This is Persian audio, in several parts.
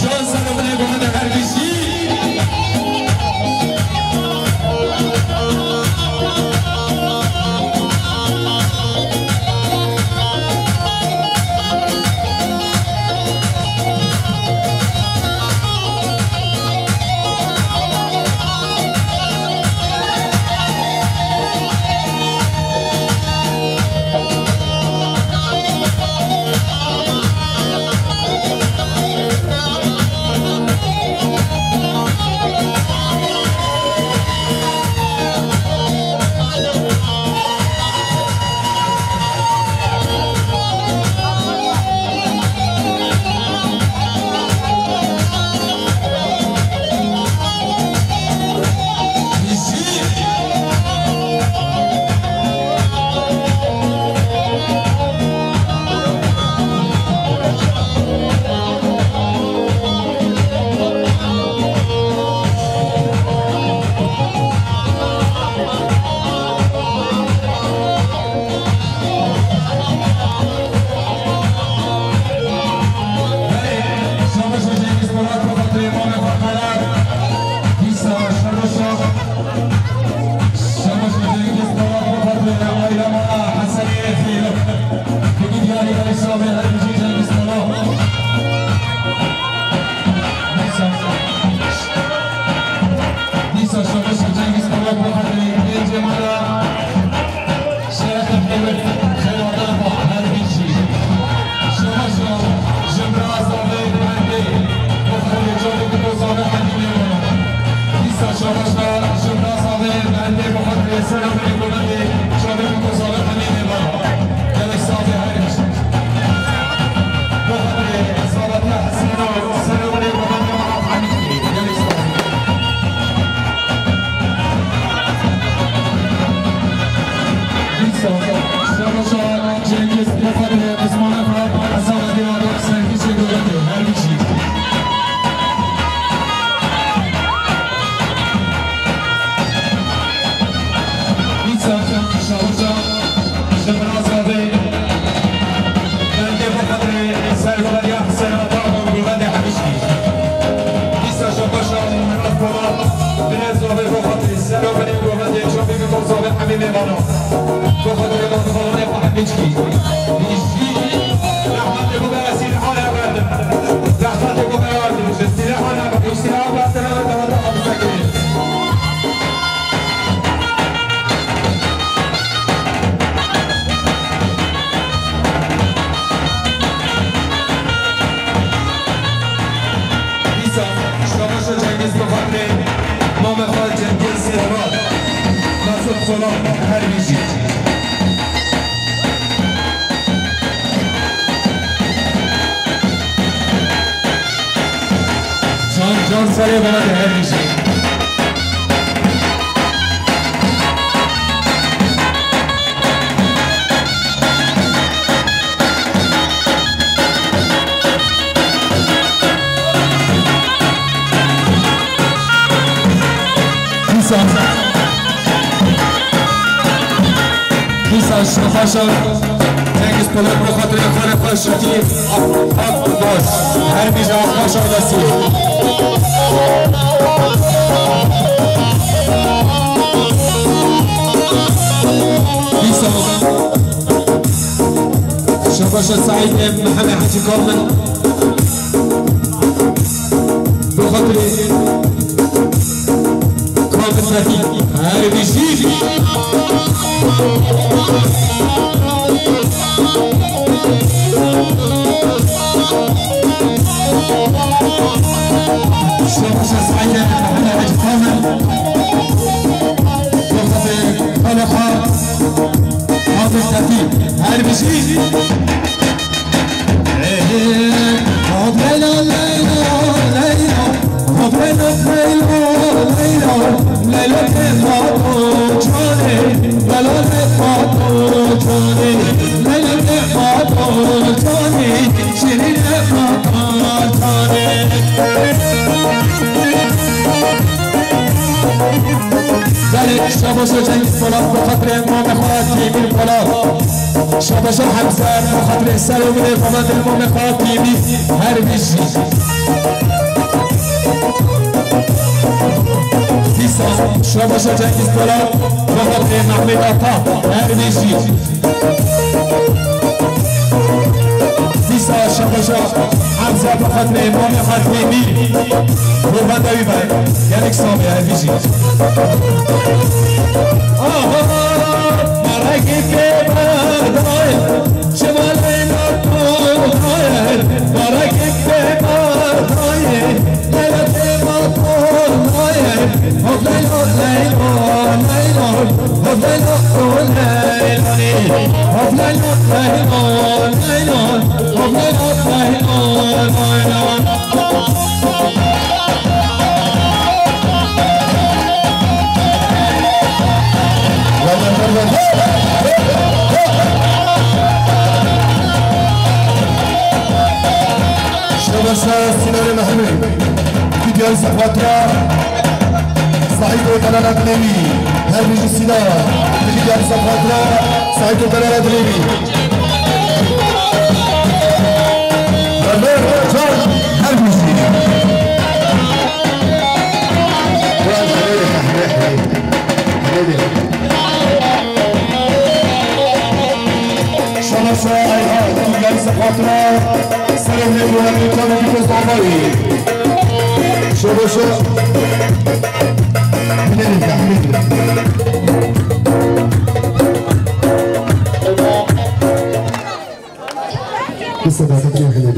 جان سلام علیکم در بیشی جان ساله بنا ده هر میشه بیساش نخواشم تنگیز پولک بخاطر خانه خوشتی آب باش هر میشه آب خواشم دستی بیساش شباش سعید محمد حجی کامل بخاطر کامل نفی هر میشه شباش سعید محمد حجی کامل بخاطر خالقها حافظ نفی هر میشه شاباش جنگیز پولاد بخاطر امام خاتمی پولاد شاباش حمزه بخاطر سلام اقامت امام خاتمی هر بیشی شاباش جنگیز پولاد بخاطر محمد عطا هر بیشی شاباش حمزه بخاطر امام خاتمی روبندوی باید یعنی کسامی هر بیشی مرگی که بردای شمال نطول هایر مرگی که بردای لیلت مطول هایر هف لیلا لیلا لیلا هف لیلا لیلانی هف لیلا لیلا لیلا هف لیلا لیلا شباشا سيناريو محمد فيديو سقوطرا سعيد وطلال أدليمي هربيج السينار فيديو سقوطرا سعيد وطلال أدليمي شباشا أيها فيديو سقوطرا سلام للمهندس كانوا في الصومالي شباشا من التحميد لسه بعد كده خلينا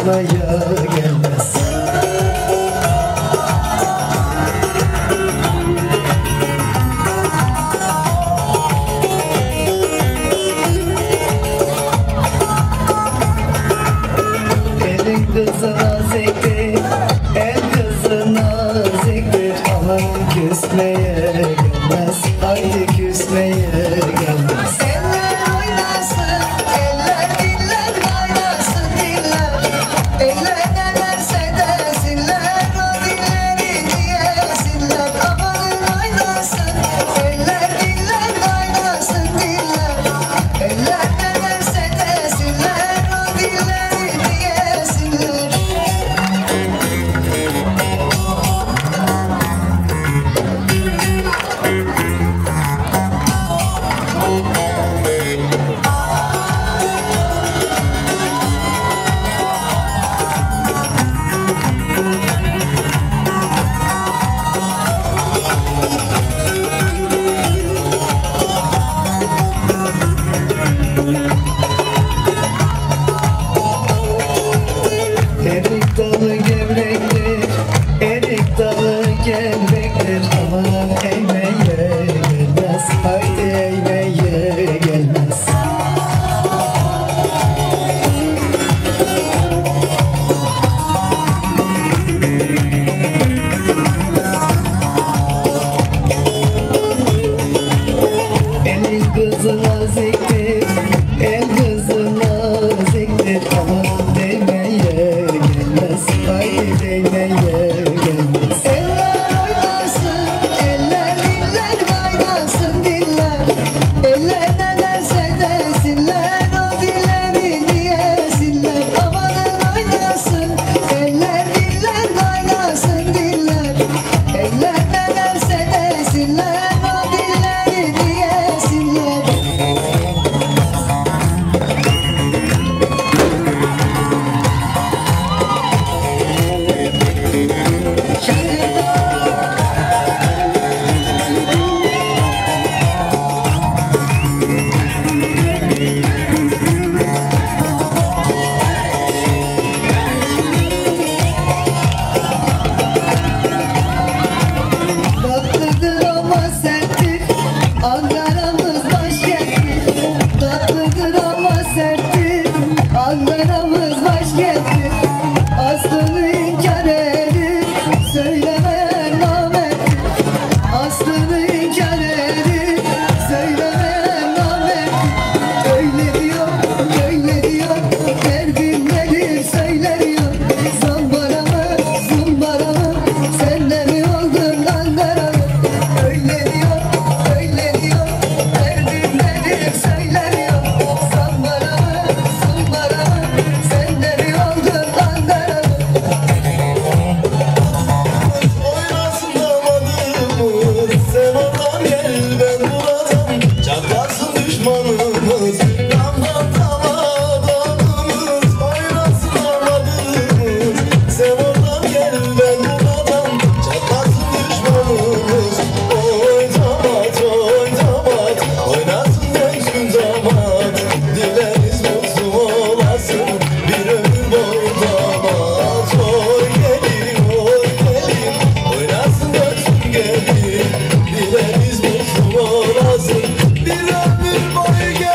oynatmaya gelmez. Elin kızı naziktir, el kızı naziktir, aman küsmeye gelmez, haydi küsmeye gelmez. Eller oynasın, eller diller kaynasın diller, eller ne derse desinler, o dilleri diyesinler. Amanın oynasın, eller diller kaynasın diller, eller ne derse desinler, o dilleri diyesinler. Erik dalı gevrektir, erik dalı gevrektir, aman eğmeye gelmez, haydi eğmeye gelmez. Elin kızı naziktir, el kızı naziktir, aman değmeye gelmez, haydi değmeye gelmez. Eller oynasın, eller diller kaynasın diller, eller ne derse desinler, o dilleri diyesinler. Amanın oynasın, eller diller kaynasın diller, eller ne derse desinler, o dilleri diyesinler. Tatlıdır ama serttir, Ankara'mız başkenttir. Tatlıdır ama serttir, Ankara'mız başkenttir. Aslını inkar edip söylemeyen namerttir. Aslını inkar edip söylemeyen namerttir. Öyle diyor, derdim nedir söylemiyor. Zambara mı, sen de mi oldun Ankara mı? Öyle diyor, derdim nedir söylemiyor. Zambara mı, sen de mi oldun Ankara mı? Oynasın damadımız, sen oradan gel ben buradan, çatlasın düşmanımız, damdan damadımız. Oynasın damadımız, sen oradan gel ben buradan, çatlasın düşmanımız. Oy damat, oynasın dönsün damat, dileriz mutlu olasın bir ömür boyu damat. Oy gelin, oynasın dönsün gelin, dileriz mutlu olasın bir ömür boyu gelin.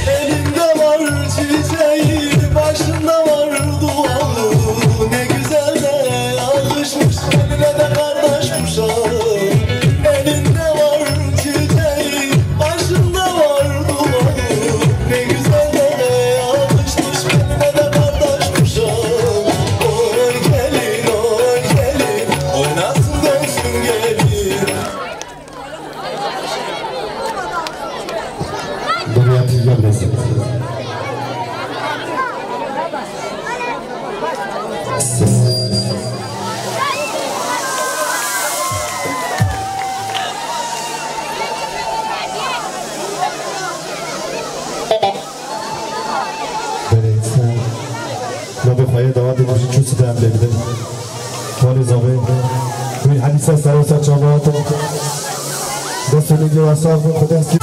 Elinde var çiçeği, başında var dualı, ne güzel de yakışmış, eline de kardeş kuşağı. Elinde var çiçeği, başında var dualı, ne güzel de yakışmış, eline de kardeş kuşağı. Oy gelin, oynasın dönsün gelin. Buraya atacağım resim. خواهی دعوت باشید چون سده هم بگده ولی زابه توی حدیث از سروسر چابات دستونگی و اصار خود هستی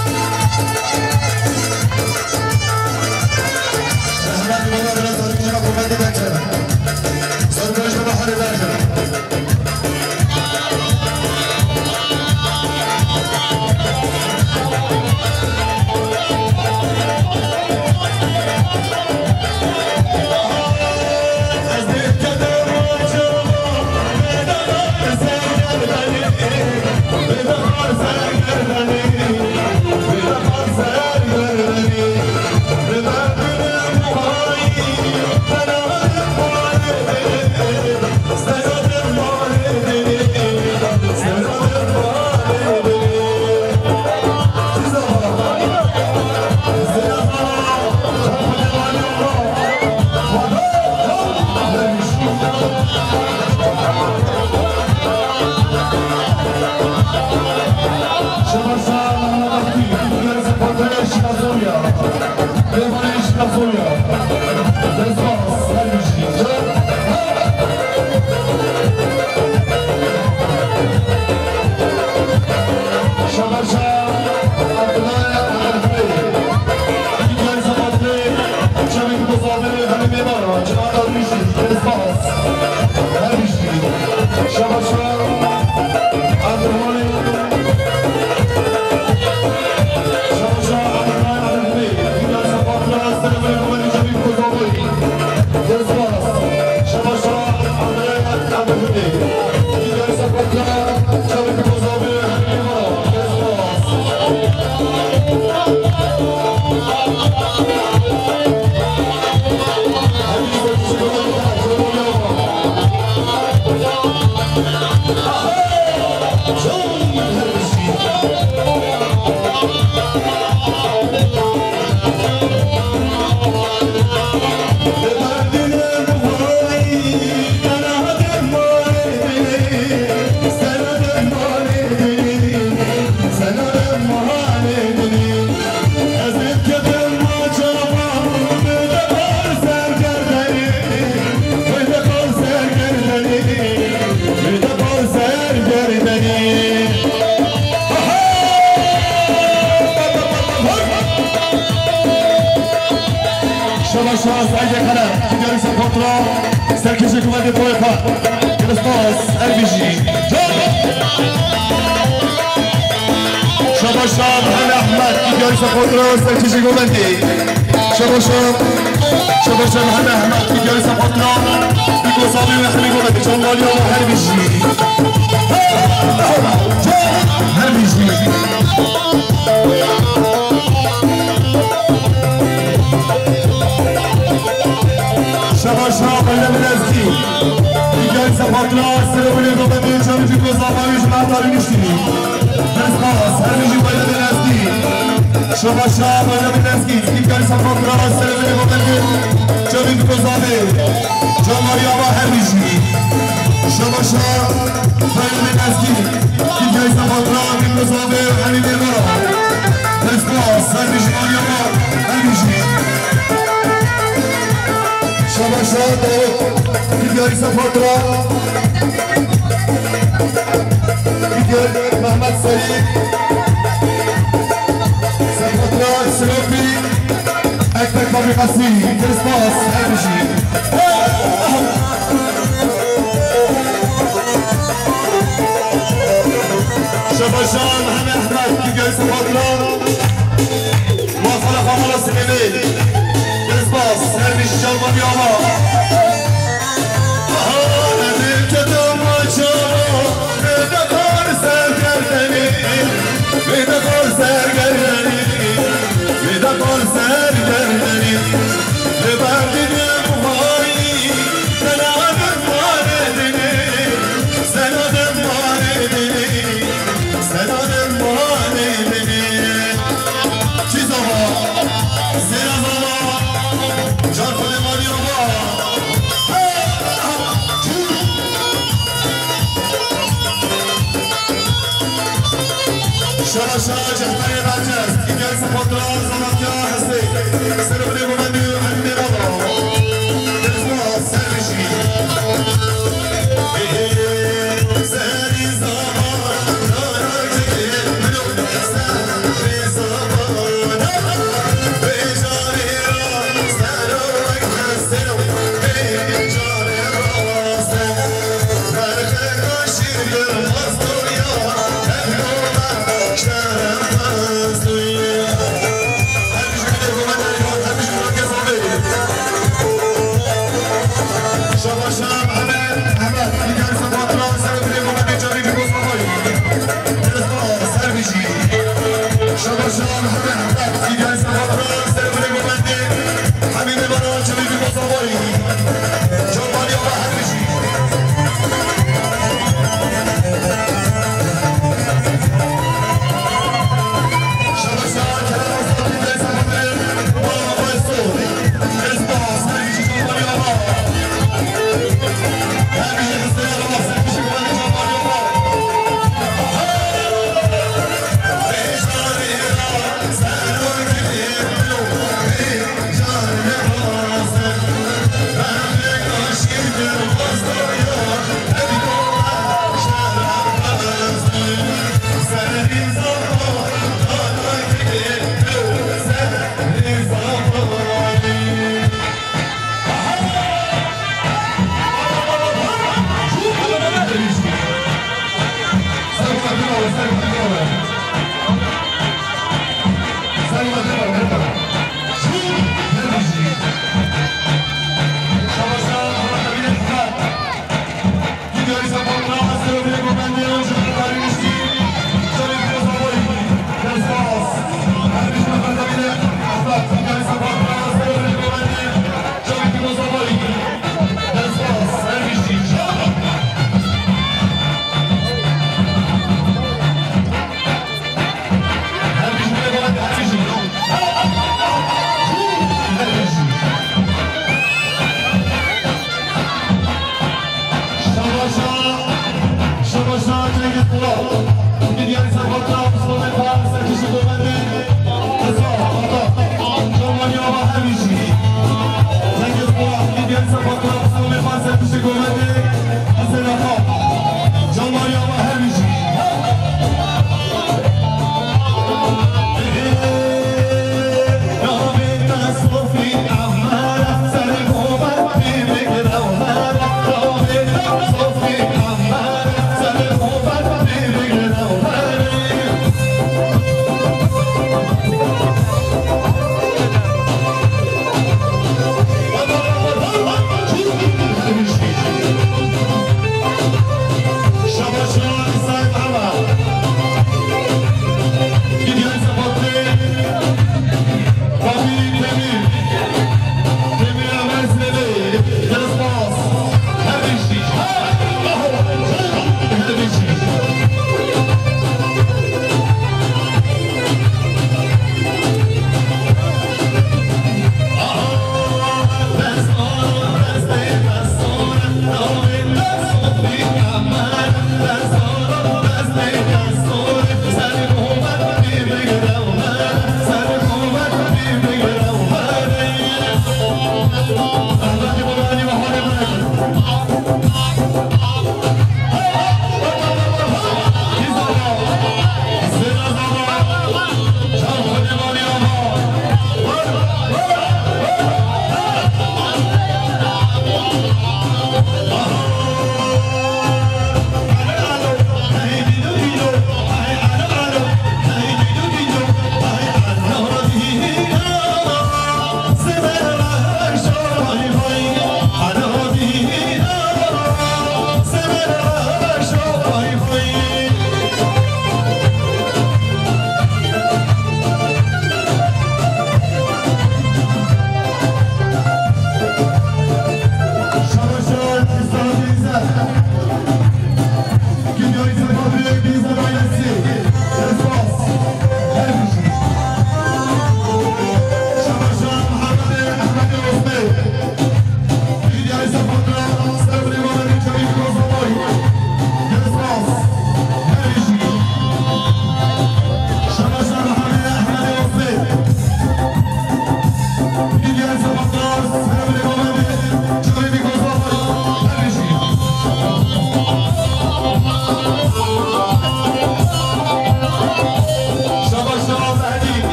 شاشه جهانی راجس دیگر سپردار زمان یا هستی سر بری بودی و همین را دل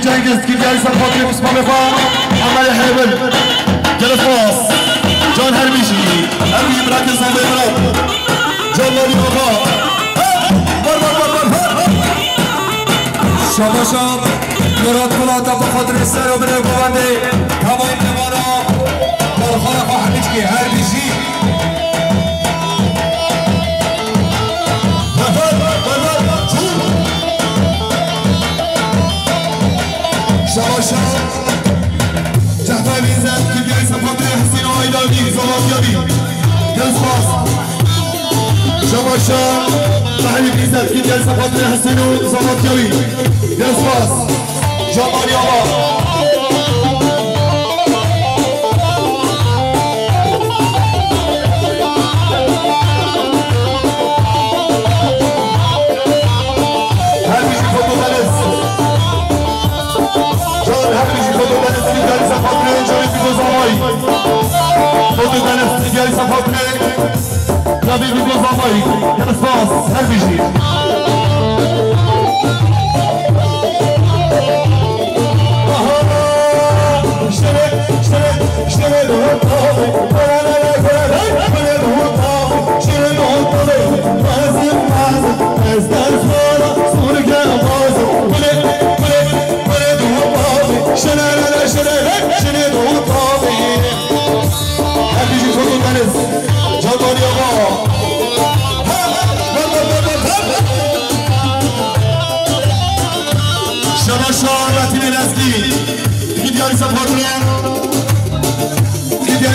cengiz Gilgari Sarfatri Mustafa Amali Haybel Gelef Boğaz Can Herbişi Herbi bırakın sandığı bırak Canları baba Var Şabaşam Murat Kulata bu Kadri Sero Bire Kuvandi Kamayim Nevara Korkara Fahmiçki Herbişi Şabaşam Cahta Bizet Gilgari Sarfatri جلس باص شباشا محل الإزاد كي جلس فاطمة حسين وزمطيوي جلس باص جمال يابا Foto da Nestigel Safabre Prawie wyglądawaj Teraz was, Helwigi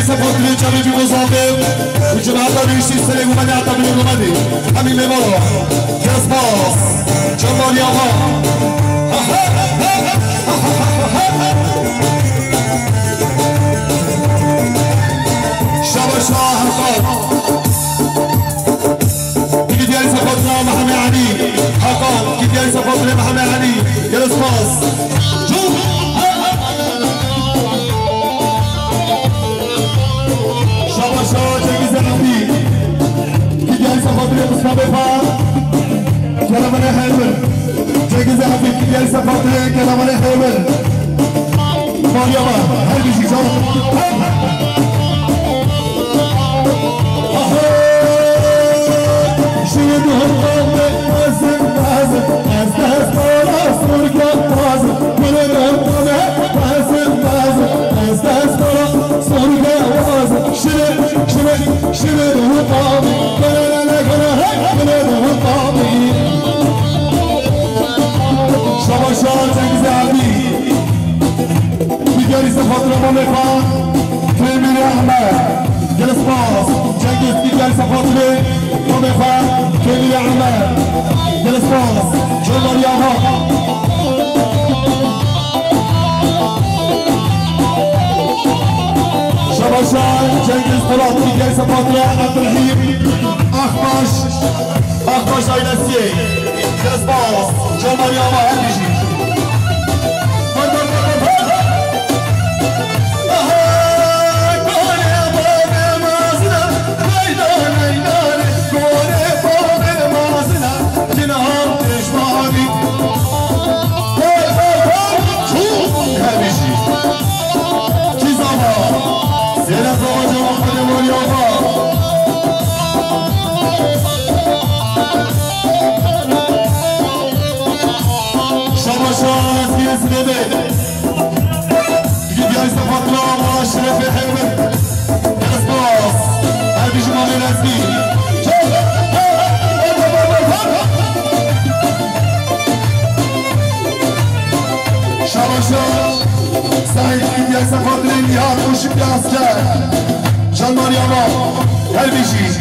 سپاهی جامعه بی‌مزاحم و جناب ریشی سلیم و منیات می‌کنیم همین می‌مالو جسپاس جمالی آقا شب شاه حقا دیگه دیاری سپاهی محمد علی حقا دیگه دیاری سپاهی محمد علی جسپاس كلامنا حلول جاكز عبد كيال سفاطري كلامنا حلول مريم هل بيجي جواب شنو هالقوم مازن مازن أزدهز طلاس ورقة مازن كل القوم مازن مازن أزدهز طلاس ورقة مازن شنو هالقوم شباشان جنگز عبی دیگری سفاطر مالفان کلمیر احمد جلس باز جنگز دیگری سفاطر مالفان کلمیر احمد جلس باز جلال یاها شباشان جنگز طلاب دیگری سفاطر عبدالحیم اخباش آینسیه جلس باز جلال یاها هر بیشی سعید دیگر سفاطر نیاد خوشی پیاز کرد جان ماریاما هر بیشی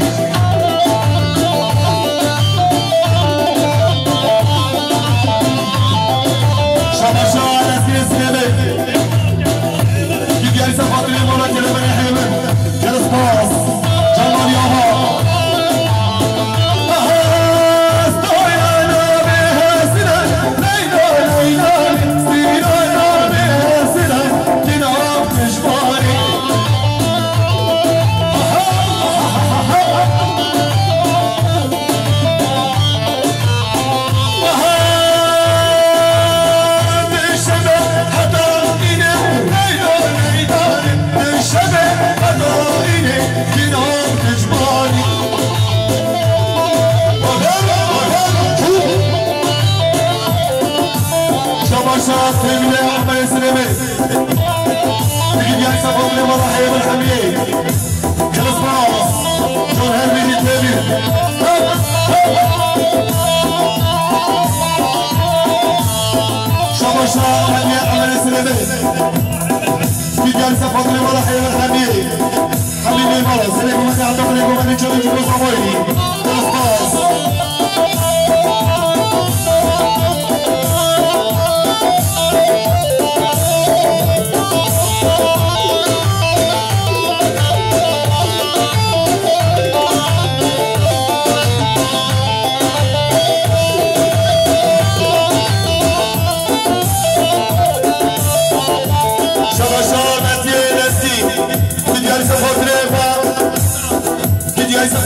شباشا نسیر سنبه دیگر سفاطر مولا کلمه حیمه جلس باز جان ماریاما سيدنا أحمد السلامي يا سفر لي مراحب الحميد جلس باص جون هالبيجي تاني شباشا يا أحمد السلامي يا سفر لي مراحب الحميد حبيبي مرة سلام عطا من گومنی چوبی جو زمانی درست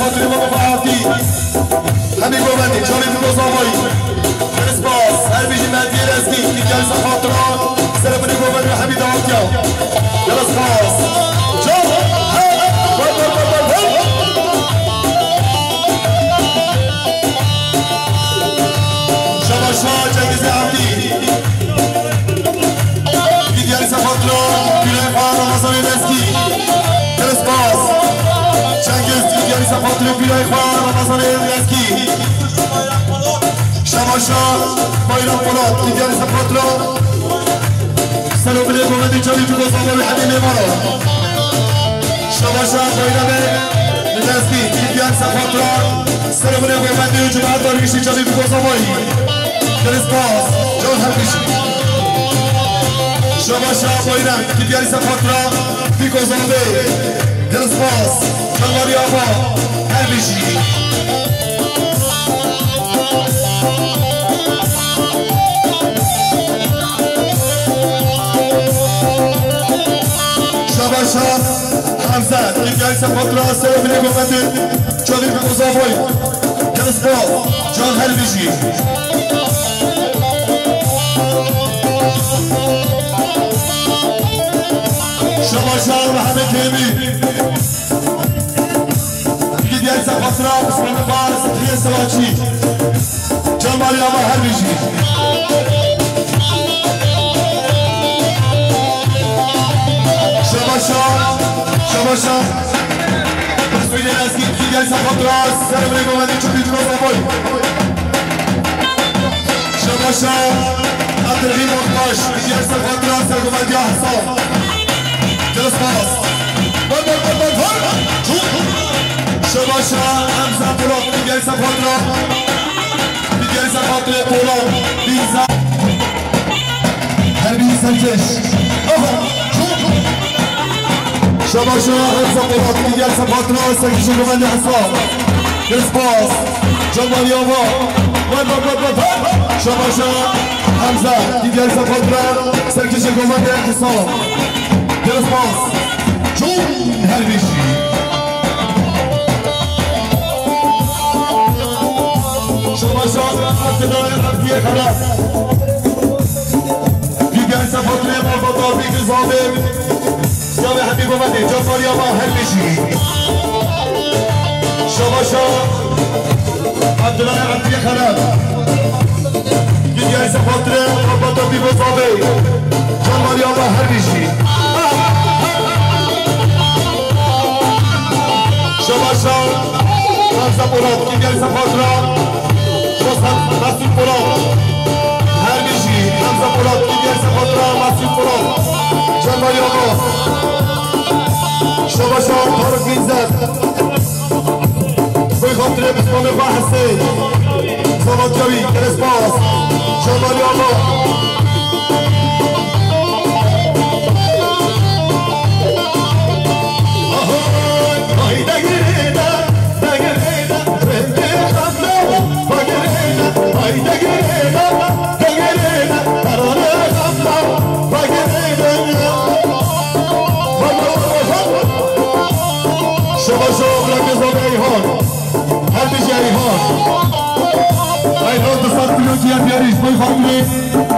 خاطر ما بفاقی همین گوهندی چاری تو گذامایی درست باز هر بیشی مدیر ازگی دیگر خاطران سرمونی گوهندی و حمید آتیا درست باز جان شباشا جنگیز عبدی دیگر خاطران بیره خواهر رمضان ازگی درست باز چنگیز دیگری سفاطر بیرای خواه رمضان ازگی شماشا بایران پولاد دیگری سفاطر سلام بله گوهندی چالی تو گذامه به حدیم مارا شماشا بایران ازگی دیگری سفاطر سلام بله گوهندی و جماعت دارگیشی چالی تو گذامه درست باز جان هر بیشی شماشا بایران دیگری سفاطر بی گذامه درست باز جانواری آبا هر بیشی شباشا حمزه دیگری سفاطر سلام بله گوهندی چالی تو گذامه درست باز جان هر بیشی شباشا و همه تیمی دیگه سفاطرا بسمان فارس خیلی سواچی جانواری آبا هر بیشی شباشا بسویده نزگی دیگه سفاطرا سرمونه گوهندی چوبی تو گذامه شباشا عبدالغی مقباش دیگه سفاطرا سرگوهندی احسان درست باز شباشا همزه پولاد دیگری سفاطر دیگری سفاطر پولاد بیزا هر بی سرکش شباشا همزه پولاد دیگری سفاطر سرکش گوهندی حساب درست باز جانواری آبا شباشا همزه دیگری سفاطر سرکش گوهندی حساب درست باز جون هر بیشی شباشا ابتدای رفتی خلاص دیگر سفاطر مربطا بیگ زابه جام حبیب اومده جانواری آبا هر بیشی شباشا ابتدای رفتی خلاص دیگر سفاطر مربطا بیگ زابه جانواری آبا هر بیشی شباشا همزه پولاد دیگر سفاطر مسئول پولاد هر بیشی همزه پولاد دیگر سفاطر مسئول پولاد جانواری آبا شباشا تارک بیزد بای خاطر بسمان بحثه زمان جوی درست باز جانواری آبا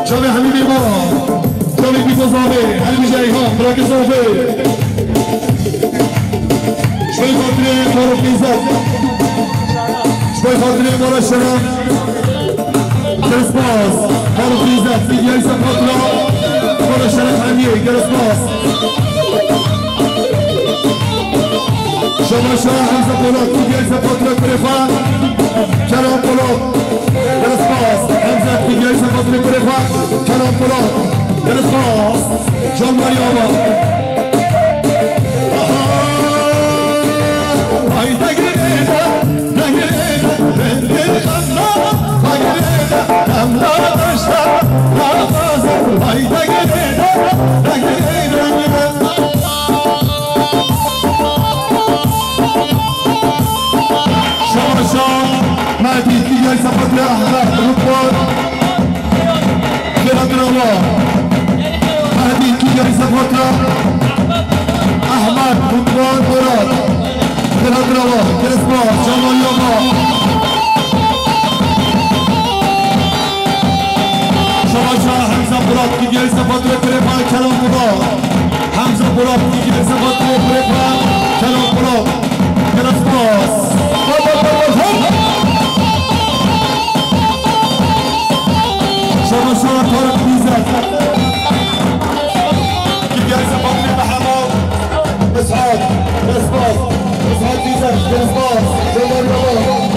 جامعه حمیدی ما جامعه بی‌گذاره حلیمی جایهان براک صوفه شوی خاطره کارو بیزد شوی خاطره مارا شرم درسپاس کارو بیزد دیگری سفاطرا مارا شرم همیه درسپاس شما شاه همزه پولاد دیگری سفاطرا کرفان کلام پولاد درسپاس همزه دیگری سفاطرا کرفان کلام پولاد درسپاس جانواری آبا دیگر سپاس احمد رودبار گرانجنوا مهدی دیگر سپاس احمد رودبار مراد گرانجنوا کرسماس جمالی آقا شما حمزه براد دیگر سپاس پرپا کلام براد حمزه براد دیگر سپاس پرپا کلام براد کرسماس شما طارق بیزد دیگر سپاس محمد اسحاق کرسماس اسحاق بیزد کرسماس جمالی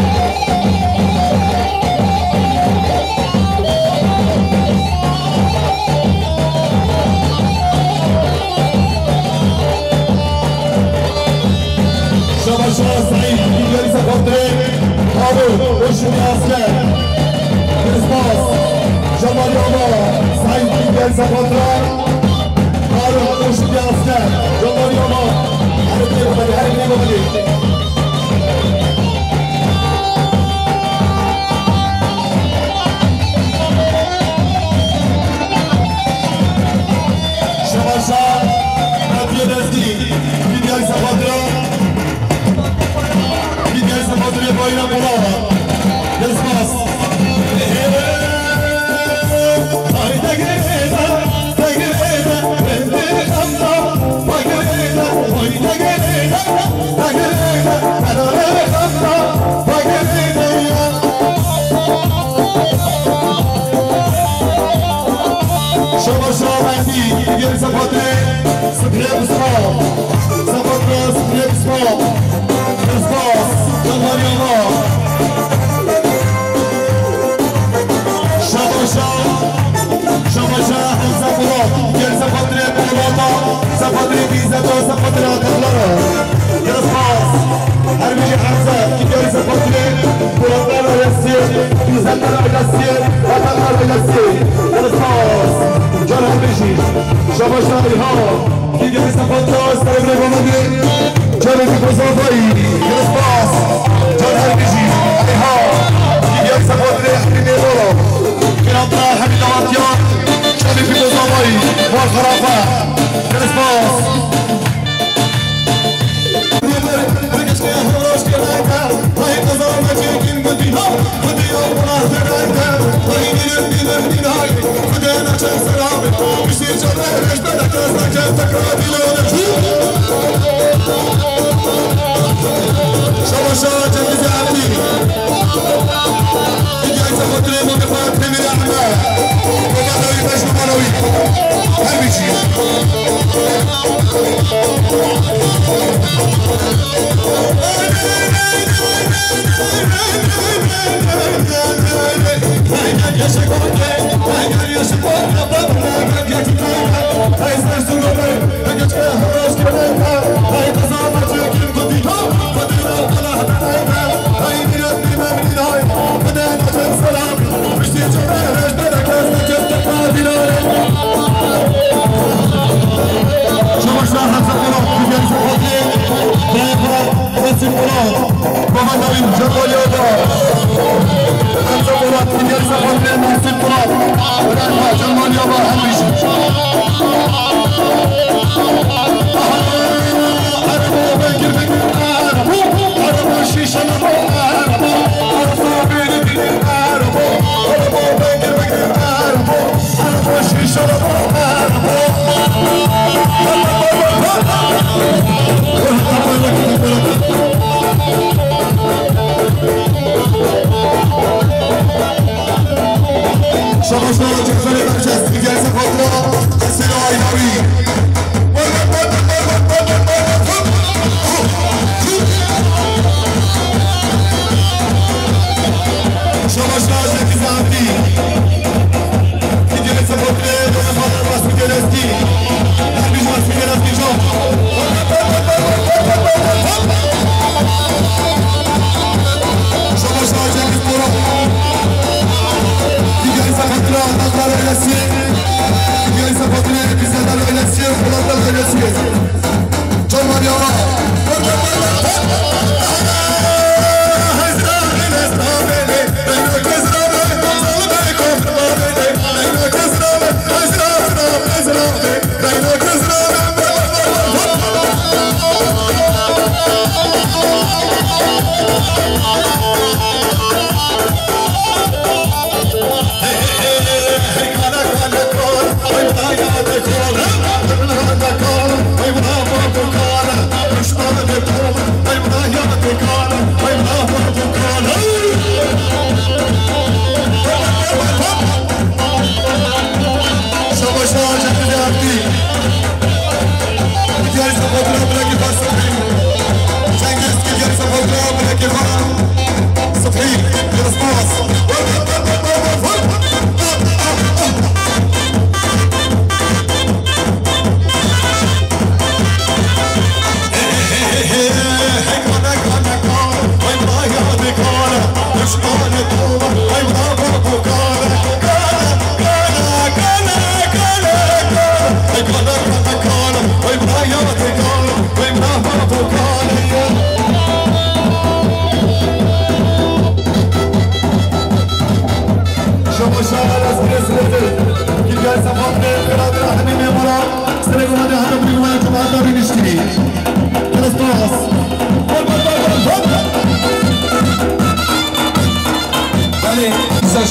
آقا شاه سعید دیگری سپاندره کابل روشنی اسکر کرسماس جمالی آقا سعید دیگری سپاندره کابل روشنی اسکر جمالی آقا هر بلی شما شاه نبیه دستی دیگری سپاندره Madre boyuna bulama Kısmaz Hayda gelene Bende kamda Hayda gelene Herale kamda Şama şahmendi Geri sapatı Sıkıya kısma Sapatı sıkıya kısma Kısmaz Jomali Ağa Şamaşa Hamza Murat Gel Sapatri Murat'a Sapatri Bizzat'a Sapatri Adaklara Yazmaz Herbici Hamza Gel Sapatri Murat'lar ailesi Bizzat'lar ailesi Adaklar ailesi Yazmaz Can Herbici Şamaşa İlhan Gel Sapatri Sarıbri Mamadi Caneti Kozafayı Yazmaz Can Herbici İlhan Gel Sapatri Ahmini Moro Kırabda Hamid Avatyan Şerifi Kozafayı Var Karafa Yazmaz شماشا جنبز عبدي إجاي سفطري مدفعات من الأحمد ومعنوي مجمع معنوي هربي شيء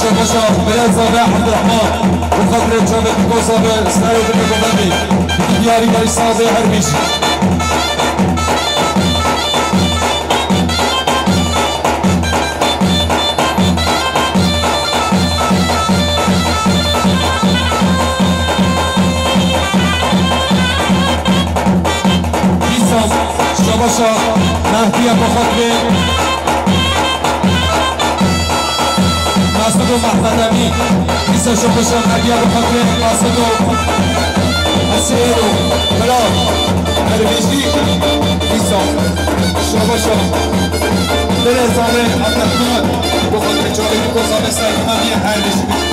شباشا بلد زاده عبدالرحمن بخاطر جامعه کوزابه سنایو بنگوبندی دیاری برای سازه هرمیش بیسان شباشا مهدیه بخاطر قاصد و محمد امین بیسا شباشا مهدیه بخاطر قاصد و حسین و بلال هرمیشی بیسا شباشا بلزامه عبدالرحمن بخاطر جامعه کوزابه سنایو هرمیشی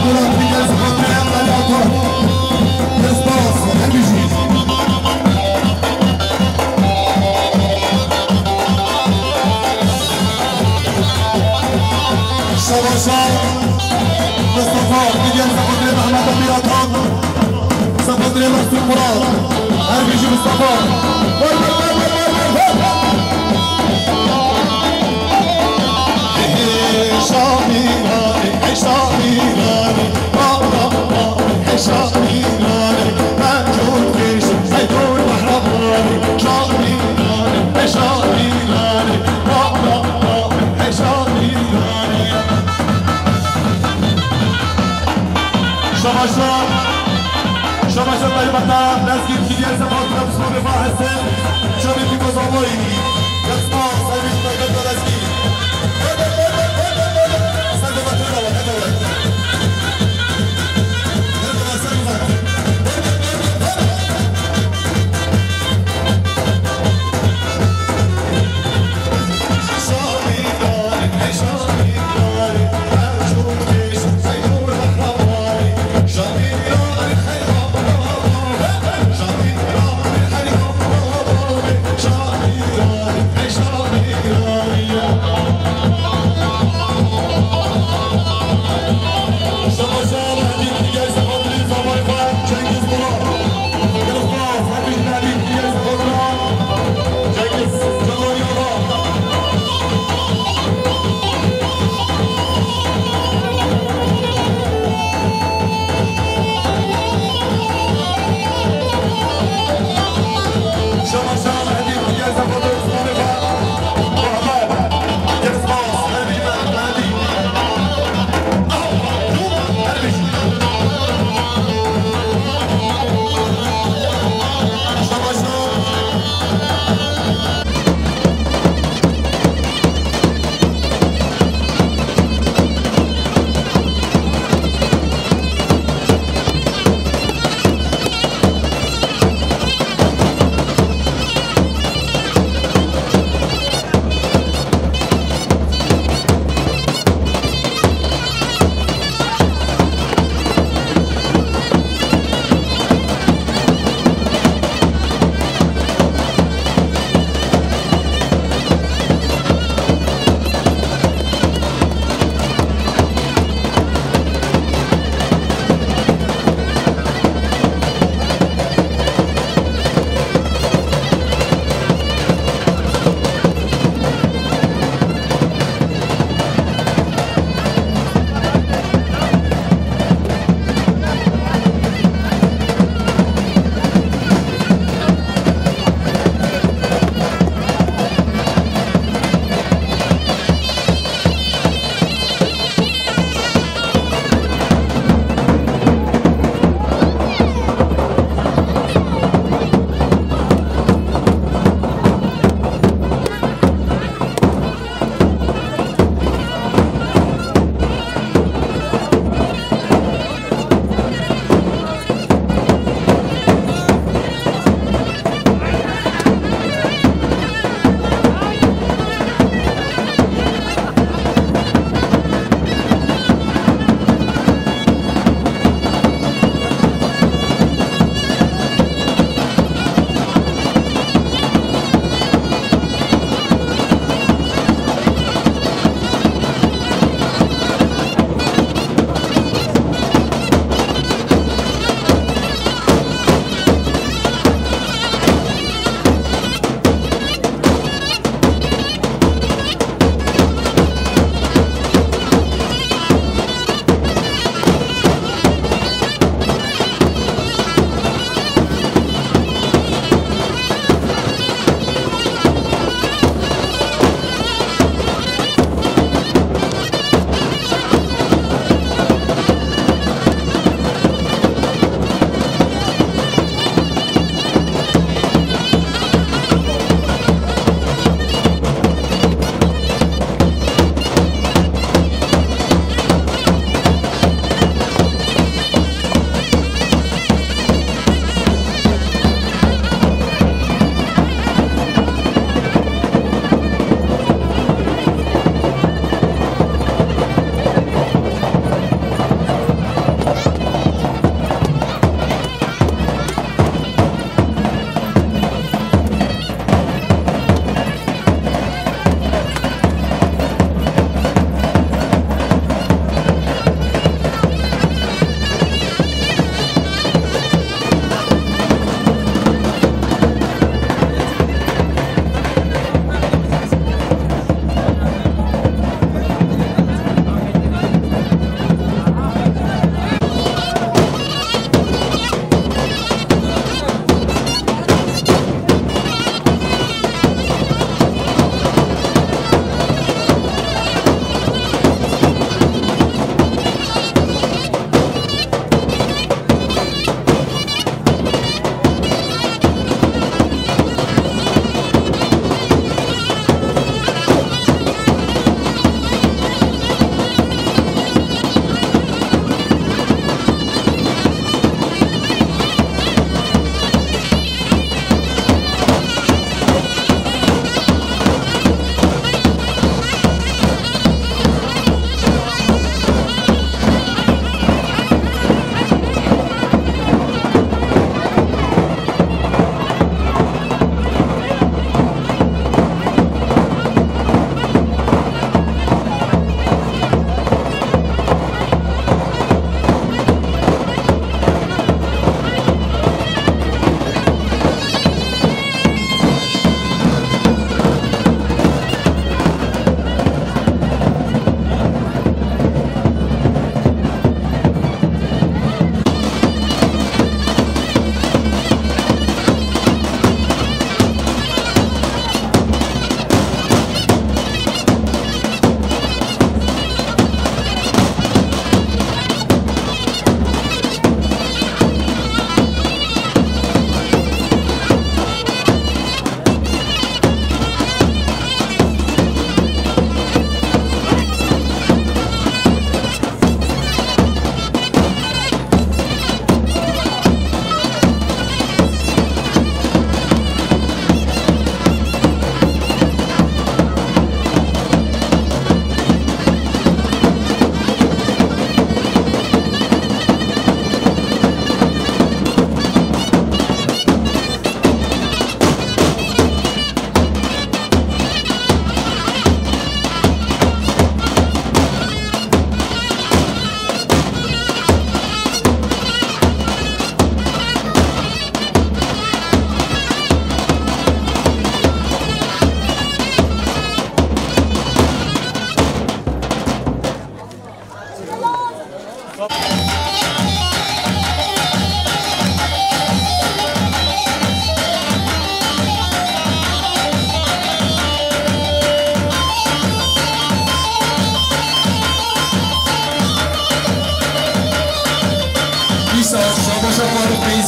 خاطرات في جلسة خاطرين ملياطة رسباس هربيجي شباشان مصطفى في جلسة خاطرين محمد أبيضان صفدري مصر مراد هربيجي مصطفى شباشان طيبتا نزگیر کی دیگر زمان ترابس رو بفاهسته شبی بی گذاوایی یسما سایبیش طیبتا نزگیر سایبتا تدوات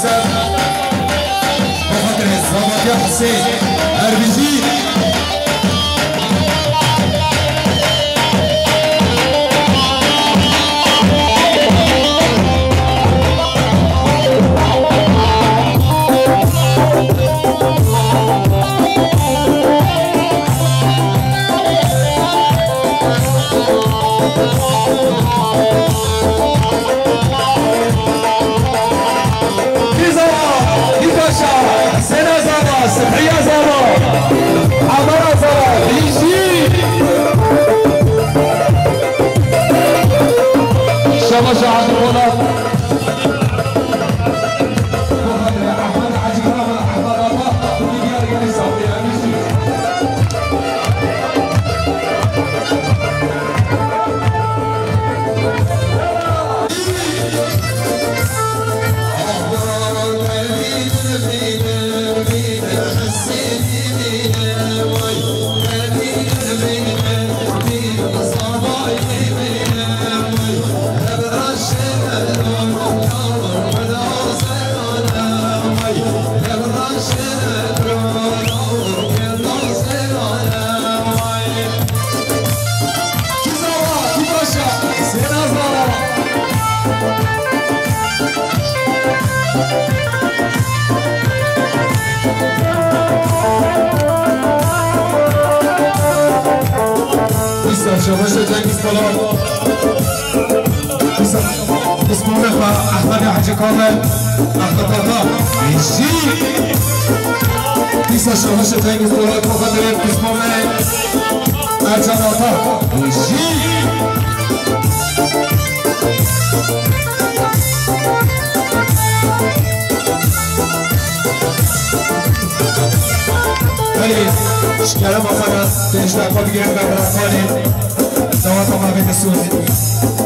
حسن بخاطر الزامات يا حسين هربيجي شباب شعب الولاد احمد حاجي كرام احمد الله وديار قال يسوي امشي شباش جنگیز فلان اسمونه احمد حاجی کامل احمد الله ایشی دیسا شباش جنگیز فلان بخاطر اسمونه ارجان آتا ایشی ولی شکرم آمدن دنشتر پا بگیرم ببرم کنیم دوات آمد بین سوزید